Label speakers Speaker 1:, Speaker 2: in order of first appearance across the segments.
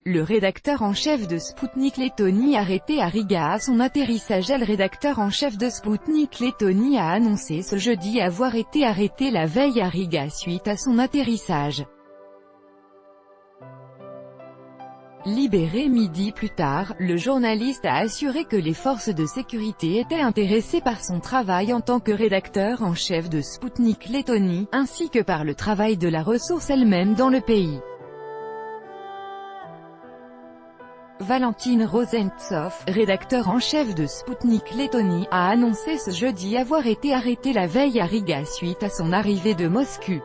Speaker 1: Le rédacteur en chef de Sputnik Lettonie arrêté à Riga à son atterrissage. Le rédacteur en chef de Sputnik Lettonie a annoncé ce jeudi avoir été arrêté la veille à Riga suite à son atterrissage. Libéré midi plus tard, le journaliste a assuré que les forces de sécurité étaient intéressées par son travail en tant que rédacteur en chef de Sputnik Lettonie, ainsi que par le travail de la ressource elle-même dans le pays. Valentin Rosentsov, rédacteur en chef de Sputnik Lettonie, a annoncé ce jeudi avoir été arrêté la veille à Riga suite à son arrivée de Moscou.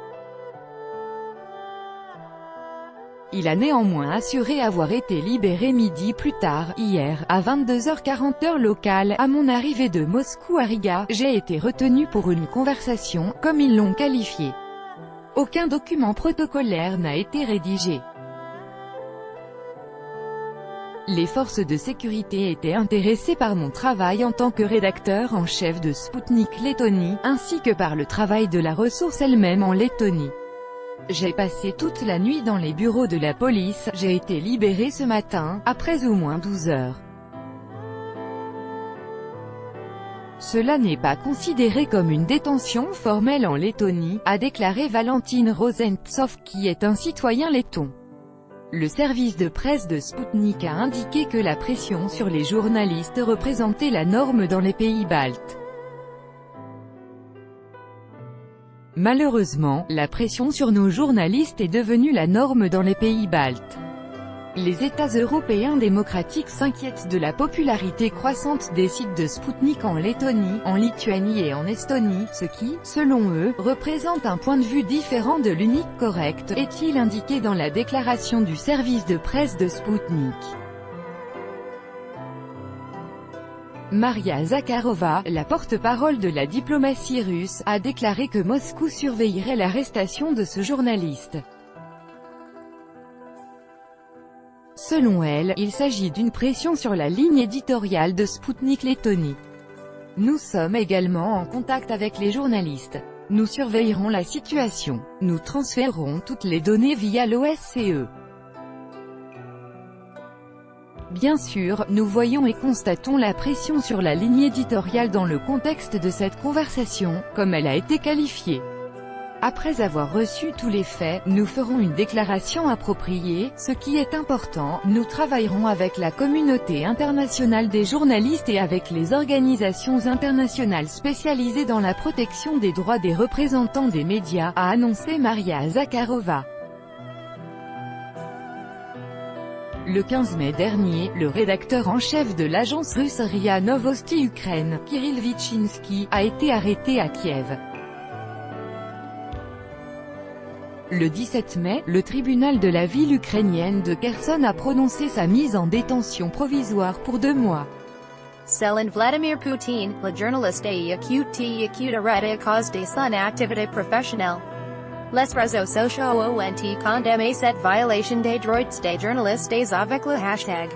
Speaker 1: Il a néanmoins assuré avoir été libéré midi plus tard, hier, à 22h40 heure locale. À mon arrivée de Moscou à Riga, j'ai été retenu pour une conversation, comme ils l'ont qualifié. Aucun document protocolaire n'a été rédigé. Les forces de sécurité étaient intéressées par mon travail en tant que rédacteur en chef de Sputnik Lettonie, ainsi que par le travail de la ressource elle-même en Lettonie. J'ai passé toute la nuit dans les bureaux de la police, j'ai été libéré ce matin, après au moins 12 heures. Cela n'est pas considéré comme une détention formelle en Lettonie, a déclaré Valentin Rosentsov, qui est un citoyen letton. Le service de presse de Sputnik a indiqué que la pression sur les journalistes représentait la norme dans les pays baltes. Malheureusement, la pression sur nos journalistes est devenue la norme dans les pays baltes. Les États européens démocratiques s'inquiètent de la popularité croissante des sites de Sputnik en Lettonie, en Lituanie et en Estonie, ce qui, selon eux, représente un point de vue différent de l'unique correct, est-il indiqué dans la déclaration du service de presse de Sputnik. Maria Zakharova, la porte-parole de la diplomatie russe, a déclaré que Moscou surveillerait l'arrestation de ce journaliste. Selon elle, il s'agit d'une pression sur la ligne éditoriale de Sputnik Lettonie. Nous sommes également en contact avec les journalistes. Nous surveillerons la situation. Nous transférerons toutes les données via l'OSCE. Bien sûr, nous voyons et constatons la pression sur la ligne éditoriale dans le contexte de cette conversation, comme elle a été qualifiée. Après avoir reçu tous les faits, nous ferons une déclaration appropriée. Ce qui est important, nous travaillerons avec la communauté internationale des journalistes et avec les organisations internationales spécialisées dans la protection des droits des représentants des médias, a annoncé Maria Zakharova. Le 15 mai dernier, le rédacteur en chef de l'agence russe RIA Novosti Ukraine, Kirill Vichinsky, a été arrêté à Kiev. Le 17 mai, le tribunal de la ville ukrainienne de Kherson a prononcé sa mise en détention provisoire pour 2 mois.
Speaker 2: Selon Vladimir Poutine, le journaliste est accusé d'arrêter à cause de son activité professionnelle. Les réseaux sociaux ont condamné cette violation des droits des journalistes avec le hashtag